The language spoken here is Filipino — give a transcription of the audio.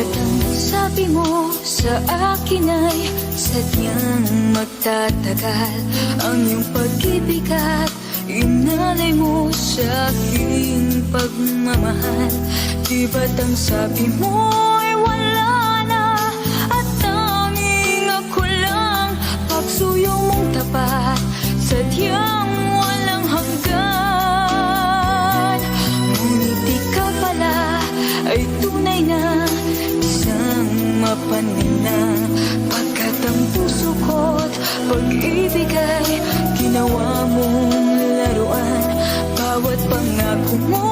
ba't ang sabi mo sa akin ay sadyang magtatagal? Ang iyong pag-ibig at inalay mo sa aking pagmamahal. Di ba't ang sabi mo ay wala na at tanging ako lang pagsuyo mong tapat, sadyang walang hanggan. Ngunit ikaw pala ay tunay na isang mapansin na, pagkat ang puso ko't pag-ibig ay ginawa mong laruan. Bawat pangako mo